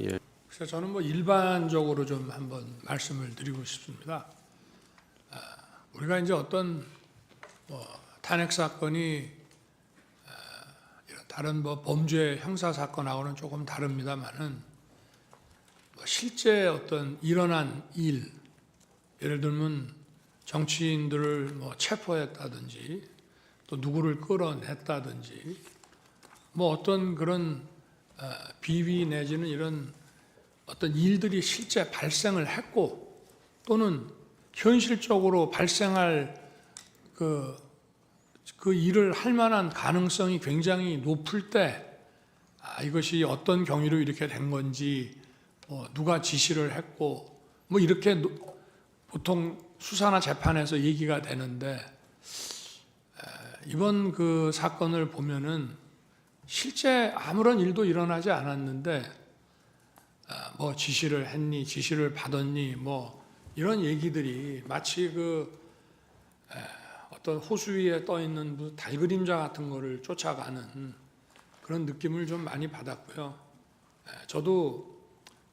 예. 그래서 저는 뭐 일반적으로 좀 한번 말씀을 드리고 싶습니다. 우리가 이제 어떤 뭐 탄핵 사건이 이런 다른 뭐 범죄 형사 사건하고는 조금 다릅니다만은 뭐 실제 어떤 일어난 일, 예를 들면 정치인들을 뭐 체포했다든지 또 누구를 끌어냈다든지 뭐 어떤 그런 비위 내지는 이런 어떤 일들이 실제 발생을 했고 또는 현실적으로 발생할 그 일을 할 만한 가능성이 굉장히 높을 때 이것이 어떤 경위로 이렇게 된 건지 누가 지시를 했고 뭐 이렇게 보통 수사나 재판에서 얘기가 되는데 이번 그 사건을 보면은 실제 아무런 일도 일어나지 않았는데 뭐 지시를 했니, 지시를 받았니, 뭐 이런 얘기들이 마치 어떤 호수 위에 떠 있는 달그림자 같은 거를 쫓아가는 그런 느낌을 좀 많이 받았고요. 저도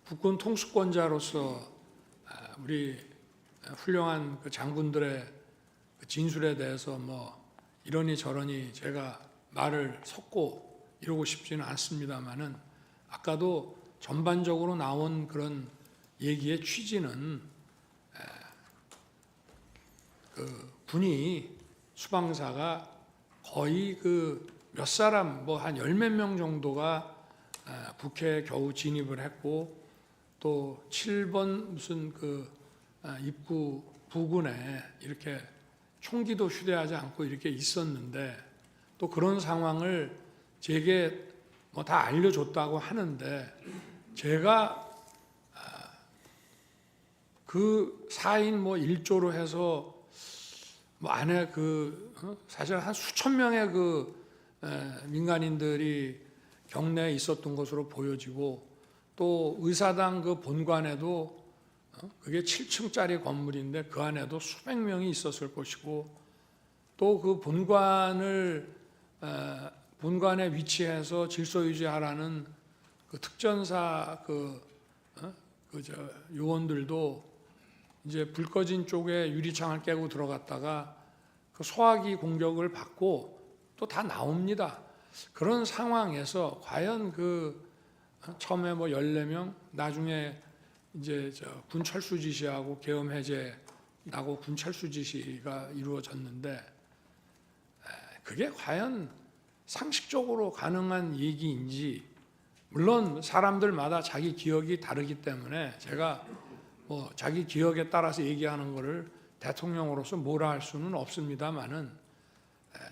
국군 통수권자로서 우리 훌륭한 그 장군들의 그 진술에 대해서 뭐 이러니 저러니 제가 말을 섞고 이러고 싶지는 않습니다만은 아까도 전반적으로 나온 그런 얘기의 취지는 그 군이 수방사가 거의 그 몇 사람 뭐 한 열 몇 명 정도가 북해에 겨우 진입을 했고 또 7번 무슨 그 입구 부근에 이렇게 총기도 휴대하지 않고 이렇게 있었는데 또 그런 상황을 제게 뭐 다 알려줬다고 하는데 제가 그 4인 뭐 1조로 해서 뭐 안에 사실 한 수천 명의 민간인들이 경내에 있었던 것으로 보여지고 또 의사당 그 본관에도 그게 7층짜리 건물인데 그 안에도 수백 명이 있었을 것이고 또 그 본관에 위치해서 질서 유지하라는 그 특전사 요원들도 이제 불 꺼진 쪽에 유리창을 깨고 들어갔다가 그 소화기 공격을 받고 또 다 나옵니다. 그런 상황에서 과연 처음에 뭐 14명, 나중에 이제 군 철수 지시하고 계엄 해제 나고 군 철수 지시가 이루어졌는데 그게 과연 상식적으로 가능한 얘기인지 물론 사람들마다 자기 기억이 다르기 때문에 제가 뭐 자기 기억에 따라서 얘기하는 것을 대통령으로서 뭐라 할 수는 없습니다만은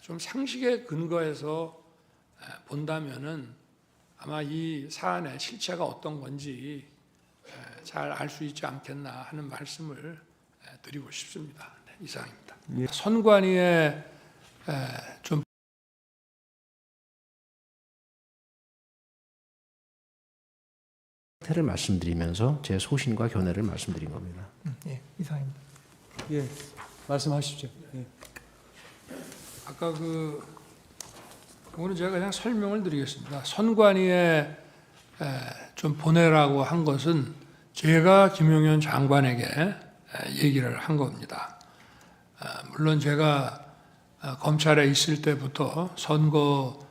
좀 상식에 근거해서 본다면은 아마 이 사안의 실체가 어떤 건지 잘 알 수 있지 않겠나 하는 말씀을 드리고 싶습니다. 네, 이상입니다. 예. 선관위에 좀 를 말씀드리면서 제 소신과 견해를 말씀드린 겁니다. 예, 이상입니다. 예, 말씀하십시오. 예. 아까 그거는 제가 그냥 설명을 드리겠습니다. 선관위에 좀 보내라고 한 것은 제가 김용현 장관에게 얘기를 한 겁니다. 물론 제가 검찰에 있을 때부터 선거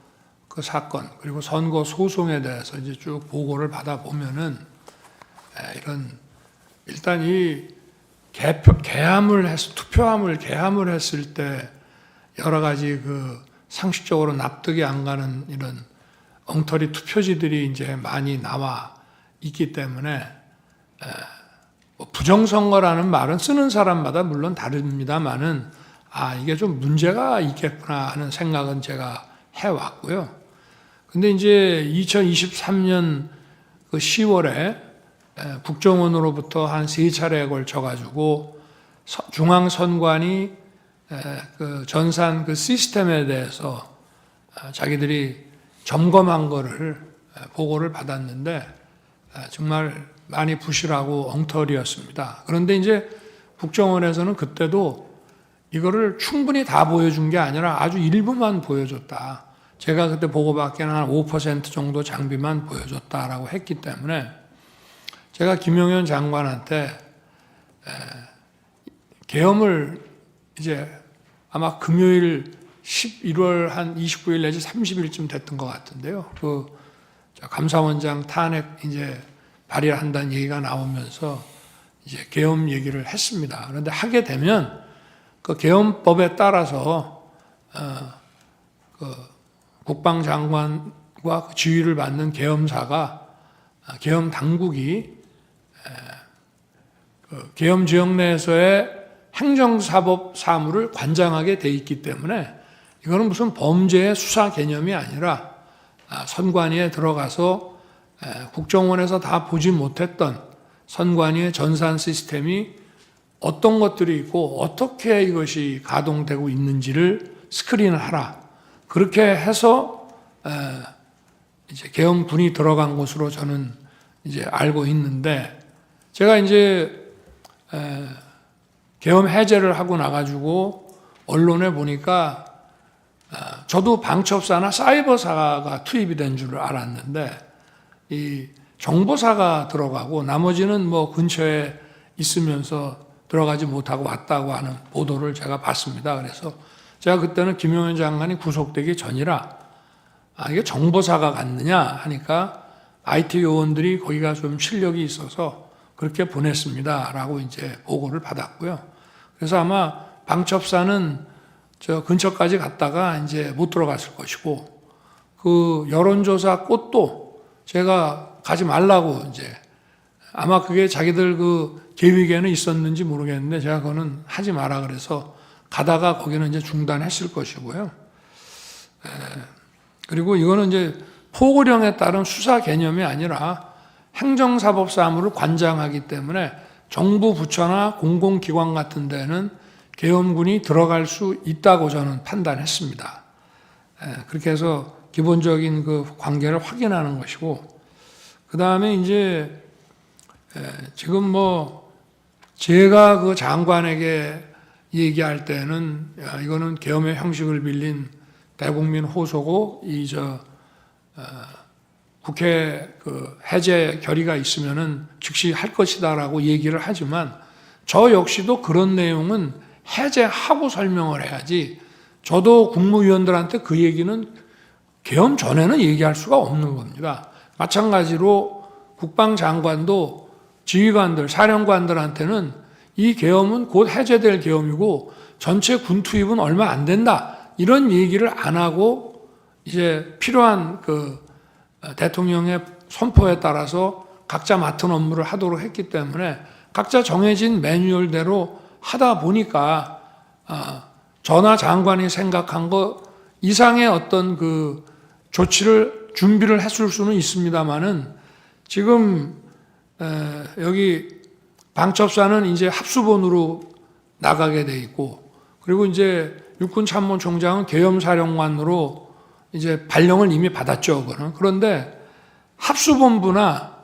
그 사건 그리고 선거 소송에 대해서 이제 쭉 보고를 받아 보면은 일단 이 투표함을 개함을 했을 때 여러 가지 상식적으로 납득이 안 가는 이런 엉터리 투표지들이 이제 많이 나와 있기 때문에 뭐 부정선거라는 말은 쓰는 사람마다 물론 다릅니다만은 이게 좀 문제가 있겠구나 하는 생각은 제가 해왔고요. 근데 이제 2023년 10월에 국정원으로부터 한 3차례에 걸쳐가지고 중앙선관위 전산 시스템에 대해서 자기들이 점검한 거를 보고를 받았는데 정말 많이 부실하고 엉터리였습니다. 그런데 이제 국정원에서는 그때도 이거를 충분히 다 보여준 게 아니라 아주 일부만 보여줬다. 제가 그때 보고받기에는 한 5% 정도 장비만 보여줬다라고 했기 때문에 제가 김용현 장관한테 계엄을 이제 아마 금요일 11월 한 29일 내지 30일쯤 됐던 것 같은데요. 그 감사원장 탄핵 이제 발의한다는 얘기가 나오면서 이제 계엄 얘기를 했습니다. 그런데 하게 되면 그 계엄법에 따라서 그 국방장관과 그 지휘를 받는 계엄사가 계엄 당국이 그 계엄 지역 내에서의 행정사법 사무를 관장하게 돼 있기 때문에 이거는 무슨 범죄의 수사 개념이 아니라 선관위에 들어가서 국정원에서 다 보지 못했던 선관위의 전산 시스템이 어떤 것들이 있고 어떻게 이것이 가동되고 있는지를 스크린을 하라. 그렇게 해서 이제 계엄군이 들어간 것으로 저는 이제 알고 있는데 제가 이제 계엄 해제를 하고 나가지고 언론에 보니까 저도 방첩사나 사이버사가 투입이 된 줄 알았는데 이 정보사가 들어가고 나머지는 뭐 근처에 있으면서 들어가지 못하고 왔다고 하는 보도를 제가 봤습니다. 그래서 제가 그때는 김용현 장관이 구속되기 전이라 이게 정보사가 갔느냐 하니까 IT 요원들이 거기가 좀 실력이 있어서 그렇게 보냈습니다라고 이제 보고를 받았고요. 그래서 아마 방첩사는 저 근처까지 갔다가 이제 못 들어갔을 것이고 그 여론조사 꽃도 제가 가지 말라고 이제 아마 그게 자기들 그 계획에는 있었는지 모르겠는데 제가 그거는 하지 마라 그래서 가다가 거기는 이제 중단했을 것이고요. 그리고 이거는 이제 포고령에 따른 수사 개념이 아니라 행정사법 사무를 관장하기 때문에 정부 부처나 공공기관 같은 데는 계엄군이 들어갈 수 있다고 저는 판단했습니다. 그렇게 해서 기본적인 그 관계를 확인하는 것이고, 그 다음에 이제 지금 뭐 제가 그 장관에게 얘기할 때는 이거는 계엄의 형식을 빌린 대국민 호소고 국회 그 해제 결의가 있으면은 즉시 할 것이다라고 얘기를 하지만 저 역시도 그런 내용은 해제하고 설명을 해야지 저도 국무위원들한테 그 얘기는 계엄 전에는 얘기할 수가 없는 겁니다. 마찬가지로 국방장관도 지휘관들, 사령관들한테는 이 계엄은 곧 해제될 계엄이고 전체 군 투입은 얼마 안 된다. 이런 얘기를 안 하고 이제 필요한 그 대통령의 선포에 따라서 각자 맡은 업무를 하도록 했기 때문에 각자 정해진 매뉴얼대로 하다 보니까 저나 장관이 생각한 것 이상의 어떤 그 조치를 준비를 했을 수는 있습니다만은 지금 여기 방첩사는 이제 합수본으로 나가게 돼 있고 그리고 이제 육군참모총장은 계엄사령관으로 이제 발령을 이미 받았죠. 그거는. 그런데 합수본부나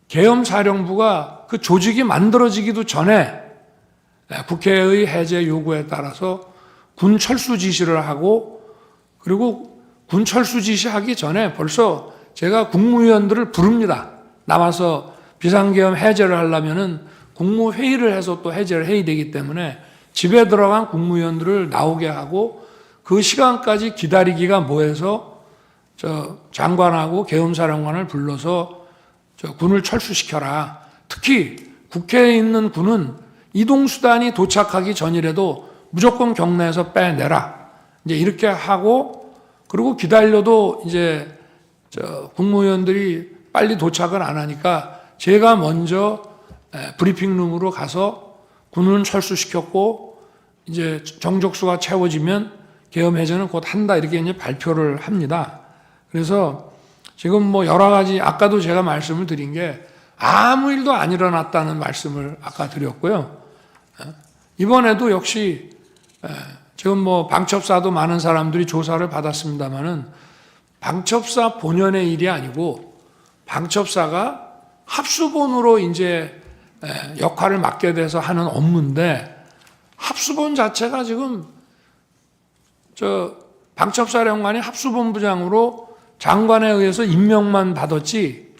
계엄사령부가 그 조직이 만들어지기도 전에 국회의 해제 요구에 따라서 군 철수 지시를 하고 그리고 군 철수 지시하기 전에 벌써 제가 국무위원들을 부릅니다. 나와서 비상계엄 해제를 하려면은 국무회의를 해서 또 해제를 해야 되기 때문에 집에 들어간 국무위원들을 나오게 하고 그 시간까지 기다리기가 뭐해서 저 장관하고 계엄사령관을 불러서 저 군을 철수시켜라. 특히 국회에 있는 군은 이동수단이 도착하기 전이라도 무조건 경내에서 빼내라. 이제 이렇게 하고 그리고 기다려도 이제 저 국무위원들이 빨리 도착을 안 하니까 제가 먼저 브리핑룸으로 가서 군은 철수시켰고 이제 정족수가 채워지면 계엄 해제는 곧 한다 이렇게 이제 발표를 합니다. 그래서 지금 뭐 여러 가지 아까도 제가 말씀을 드린 게 아무 일도 안 일어났다는 말씀을 아까 드렸고요. 이번에도 역시 지금 뭐 방첩사도 많은 사람들이 조사를 받았습니다만은 방첩사 본연의 일이 아니고 방첩사가 합수본으로 이제 역할을 맡게 돼서 하는 업무인데 합수본 자체가 지금 저 방첩사령관이 합수본부장으로 장관에 의해서 임명만 받았지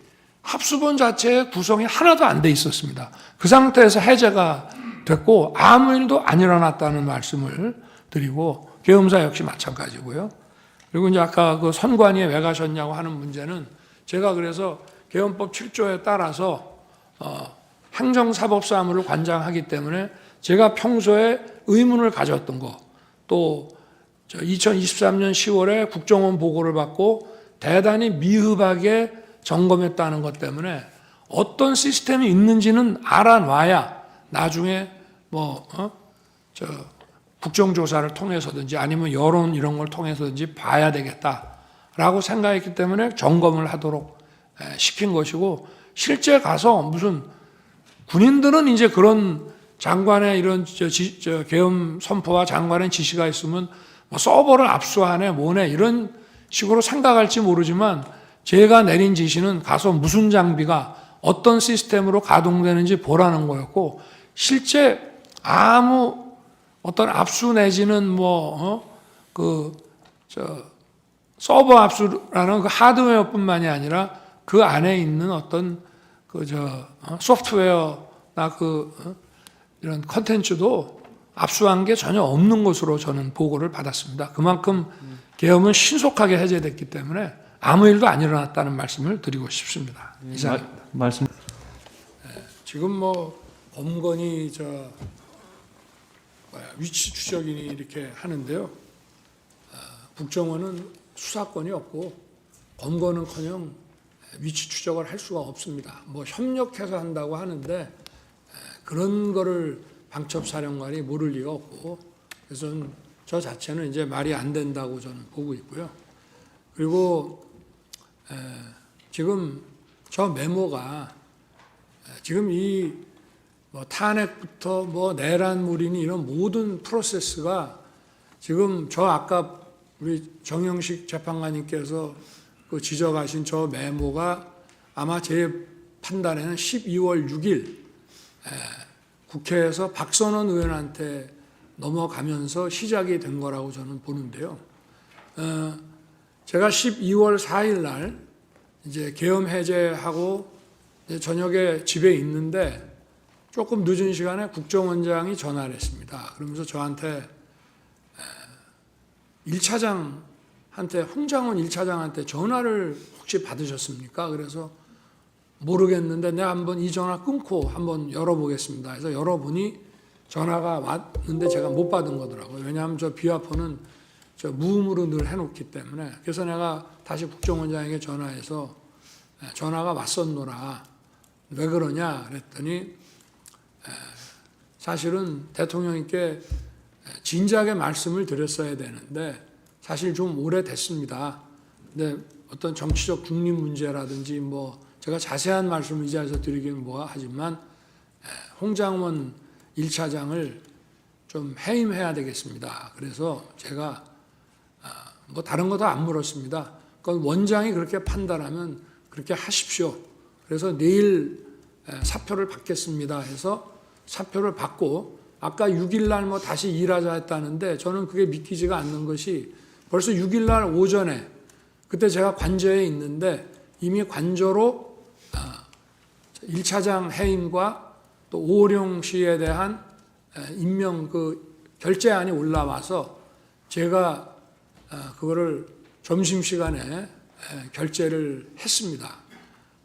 합수본 자체의 구성이 하나도 안 돼 있었습니다. 그 상태에서 해제가 됐고 아무 일도 안 일어났다는 말씀을 드리고 계엄사 역시 마찬가지고요. 그리고 이제 아까 그 선관위에 왜 가셨냐고 하는 문제는 제가 그래서 계엄법 7조에 따라서 행정사법사무를 관장하기 때문에 제가 평소에 의문을 가졌던 거, 또 2023년 10월에 국정원 보고를 받고 대단히 미흡하게 점검했다는 것 때문에 어떤 시스템이 있는지는 알아놔야 나중에 국정조사를 통해서든지 아니면 여론 이런 걸 통해서든지 봐야 되겠다라고 생각했기 때문에 점검을 하도록 시킨 것이고, 실제 가서 무슨 군인들은 이제 그런 장관의 이런 계엄 선포와 장관의 지시가 있으면 뭐 서버를 압수하네 뭐네 이런 식으로 생각할지 모르지만 제가 내린 지시는 가서 무슨 장비가 어떤 시스템으로 가동되는지 보라는 거였고, 실제 아무 어떤 압수 내지는 서버 압수라는 그 하드웨어뿐만이 아니라 그 안에 있는 어떤 소프트웨어나 이런 컨텐츠도 압수한 게 전혀 없는 것으로 저는 보고를 받았습니다. 그만큼 계엄은 신속하게 해제됐기 때문에 아무 일도 안 일어났다는 말씀을 드리고 싶습니다. 이상입니다. 말씀. 지금 범건이 위치 추적인이 이렇게 하는데요. 국정원은 수사권이 없고 검거는커녕 위치 추적을 할 수가 없습니다. 협력해서 한다고 하는데 그런 거를 방첩사령관이 모를 리가 없고, 그래서 저 자체는 이제 말이 안 된다고 저는 보고 있고요. 그리고 지금 저 메모가 지금 이 탄핵부터 내란물이니 이런 모든 프로세스가 지금 아까 우리 정영식 재판관님께서 지적하신 저 메모가 아마 제 판단에는 12월 6일 국회에서 박선원 의원한테 넘어가면서 시작이 된 거라고 저는 보는데요. 제가 12월 4일 날 이제 계엄 해제하고 이제 저녁에 집에 있는데 조금 늦은 시간에 국정원장이 전화를 했습니다. 그러면서 저한테 1차장한테, 홍장원 1차장한테 전화를 혹시 받으셨습니까? 그래서 모르겠는데 내가 한번 이 전화 끊고 한번 열어보겠습니다. 그래서 열어보니 전화가 왔는데 제가 못 받은 거더라고요. 왜냐하면 저 비화폰은 무음으로 늘 해놓기 때문에. 그래서 내가 다시 국정원장에게 전화해서 전화가 왔었노라. 왜 그러냐 그랬더니 사실은 대통령님께 진작에 말씀을 드렸어야 되는데 사실 좀 오래됐습니다. 근데 어떤 정치적 중립 문제라든지 제가 자세한 말씀을 이 자리에서 드리기는 하지만 홍장원 1차장을 좀 해임해야 되겠습니다. 그래서 제가 다른 것도 안 물었습니다. 그건 원장이 그렇게 판단하면 그렇게 하십시오. 그래서 내일 사표를 받겠습니다 해서 사표를 받고, 아까 6일 날 다시 일하자 했다는데 저는 그게 믿기지가 않는 것이 벌써 6일 날 오전에 그때 제가 관저에 있는데 이미 관저로 1차장 해임과 또 오호령 씨에 대한 임명 결재안이 올라와서 제가 그거를 점심시간에 결재를 했습니다.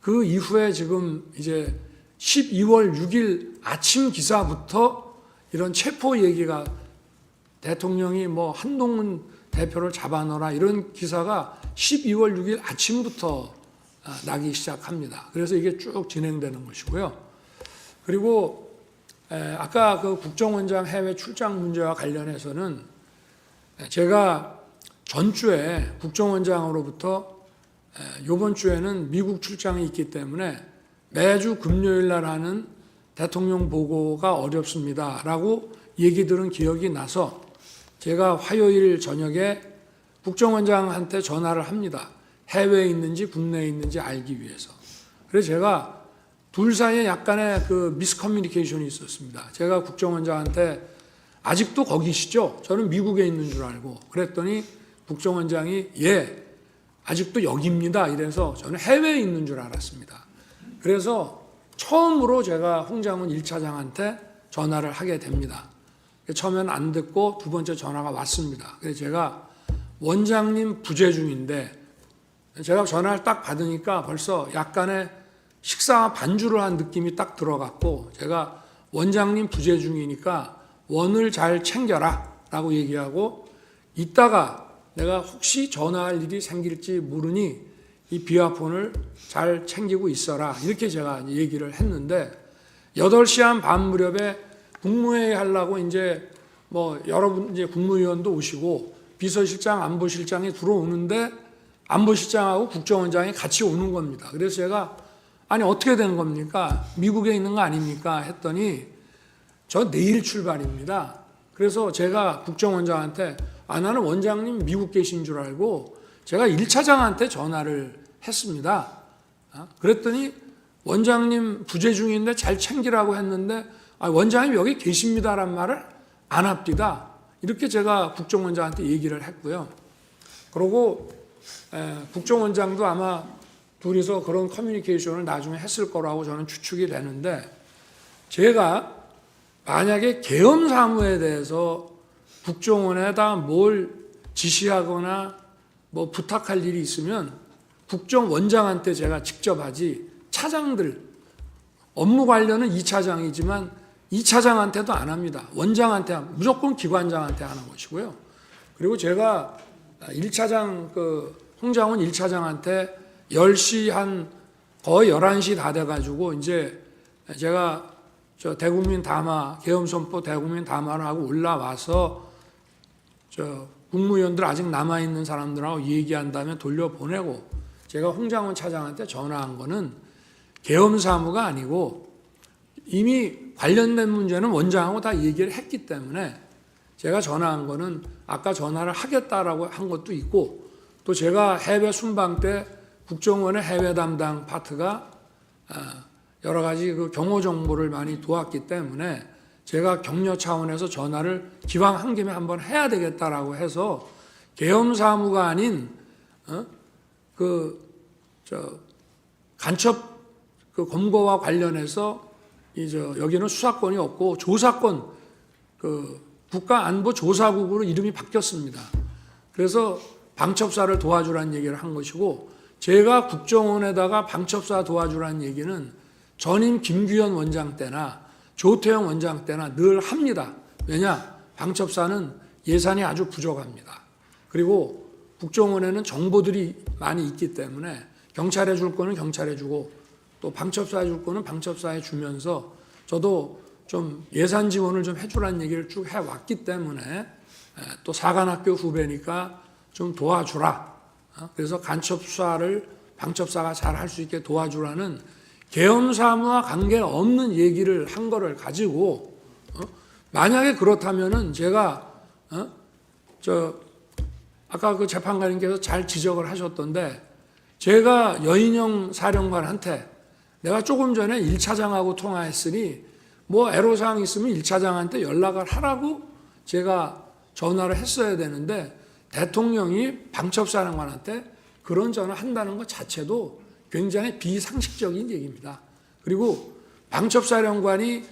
그 이후에 지금 이제 12월 6일 아침 기사부터 이런 체포 얘기가 대통령이 한동훈 대표를 잡아넣어라 이런 기사가 12월 6일 아침부터 나기 시작합니다. 그래서 이게 쭉 진행되는 것이고요. 그리고 아까 그 국정원장 해외 출장 문제와 관련해서는 제가 전주에 국정원장으로부터 이번 주에는 미국 출장이 있기 때문에 매주 금요일 날 하는 대통령 보고가 어렵습니다라고 얘기 들은 기억이 나서 제가 화요일 저녁에 국정원장한테 전화를 합니다. 해외에 있는지 국내에 있는지 알기 위해서. 그래서 제가 둘 사이에 약간의 미스커뮤니케이션이 있었습니다. 제가 국정원장한테 아직도 거기시죠? 저는 미국에 있는 줄 알고 그랬더니 국정원장이 아직도 여기입니다. 이래서 저는 해외에 있는 줄 알았습니다. 그래서 처음으로 제가 홍장훈 1차장한테 전화를 하게 됩니다. 처음엔 안 듣고 두 번째 전화가 왔습니다. 그래서 제가 원장님 부재 중인데, 제가 전화를 딱 받으니까 벌써 약간의 식사 반주를 한 느낌이 딱 들어갔고, 제가 원장님 부재 중이니까 원을 잘 챙겨라 라고 얘기하고, 이따가 내가 혹시 전화할 일이 생길지 모르니 이 비화폰을 잘 챙기고 있어라, 이렇게 제가 얘기를 했는데, 8시 한 반 무렵에 국무회의 하려고 이제 뭐 여러분 이제 국무위원도 오시고 비서실장, 안보실장이 들어오는데 안보실장하고 국정원장이 같이 오는 겁니다. 그래서 제가 아니 어떻게 되는 겁니까? 미국에 있는 거 아닙니까? 했더니 저 내일 출발입니다. 그래서 제가 국정원장한테 나는 원장님 미국 계신 줄 알고 제가 1차장한테 전화를 했습니다. 그랬더니 원장님 부재 중인데 잘 챙기라고 했는데 원장님 여기 계십니다란 말을 안 합니다. 이렇게 제가 국정원장한테 얘기를 했고요. 그리고 국정원장도 아마 둘이서 그런 커뮤니케이션을 나중에 했을 거라고 저는 추측이 되는데, 제가 만약에 계엄 사무에 대해서 국정원에다 뭘 지시하거나 뭐 부탁할 일이 있으면 국정원장한테 제가 직접 하지, 차장들 업무 관련은 2차장이지만 2차장한테도 안 합니다. 원장한테 무조건 기관장한테 하는 것이고요. 그리고 제가 1차장 홍장훈 1차장한테 10시 한 거의 11시 다 돼가지고 이제 제가 저 대국민 담화 계엄 선포 대국민 담화를 하고 올라와서 저 국무위원들 아직 남아 있는 사람들하고 얘기한 다음에 돌려보내고, 제가 홍장훈 차장한테 전화한 거는 계엄 사무가 아니고 이미 관련된 문제는 원장하고 다 얘기를 했기 때문에 제가 전화한 거는 아까 전화를 하겠다라고 한 것도 있고, 또 제가 해외 순방 때 국정원의 해외 담당 파트가 여러 가지 그 경호 정보를 많이 도왔기 때문에 제가 격려 차원에서 전화를 기왕 한 김에 한번 해야 되겠다라고 해서 계엄 사무가 아닌 간첩 검거와 관련해서 여기는 수사권이 없고 조사권, 국가안보조사국으로 이름이 바뀌었습니다. 그래서 방첩사를 도와주라는 얘기를 한 것이고, 제가 국정원에다가 방첩사 도와주라는 얘기는 전임 김규현 원장 때나 조태영 원장 때나 늘 합니다. 왜냐? 방첩사는 예산이 아주 부족합니다. 그리고 국정원에는 정보들이 많이 있기 때문에 경찰에 줄 거는 경찰에 주고 또 방첩사에 줄 거는 방첩사에 주면서 저도 좀 예산 지원을 좀 해주라는 얘기를 쭉 해왔기 때문에 또 사관학교 후배니까 좀 도와주라. 그래서 간첩 수사를 방첩사가 잘 할 수 있게 도와주라는 계엄 사무와 관계없는 얘기를 한 거를 가지고 만약에 그렇다면은 제가 아까 그 재판관님께서 잘 지적을 하셨던데, 제가 여인영 사령관한테 내가 조금 전에 1차장하고 통화했으니 뭐 애로사항 있으면 1차장한테 연락을 하라고 제가 전화를 했어야 되는데, 대통령이 방첩사령관한테 그런 전화 한다는 것 자체도 굉장히 비상식적인 얘기입니다. 그리고 방첩사령관이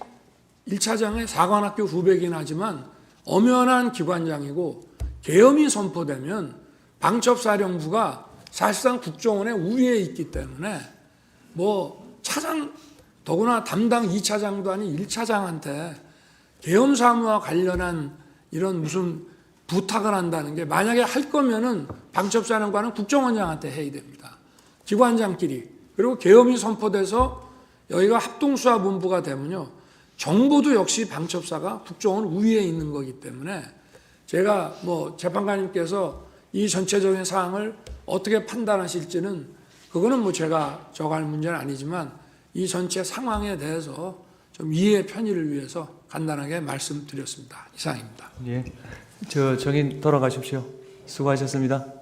1차장의 사관학교 후배긴 하지만 엄연한 기관장이고, 계엄이 선포되면 방첩사령부가 사실상 국정원의 우위에 있기 때문에 뭐 차장, 더구나 담당 2차장도 아닌 1차장한테 계엄 사무와 관련한 이런 무슨 부탁을 한다는 게, 만약에 할 거면은 방첩사령관은 국정원장한테 해야 됩니다. 기관장끼리. 그리고 계엄이 선포돼서 여기가 합동수사본부가 되면요, 정보도 역시 방첩사가 국정원 우위에 있는 거기 때문에 제가 뭐 재판관님께서 이 전체적인 사항을 어떻게 판단하실지는 그거는 뭐 제가 정할 문제는 아니지만 이 전체 상황에 대해서 좀 이해의 편의를 위해서 간단하게 말씀드렸습니다. 이상입니다. 예. 정인 돌아가십시오. 수고하셨습니다.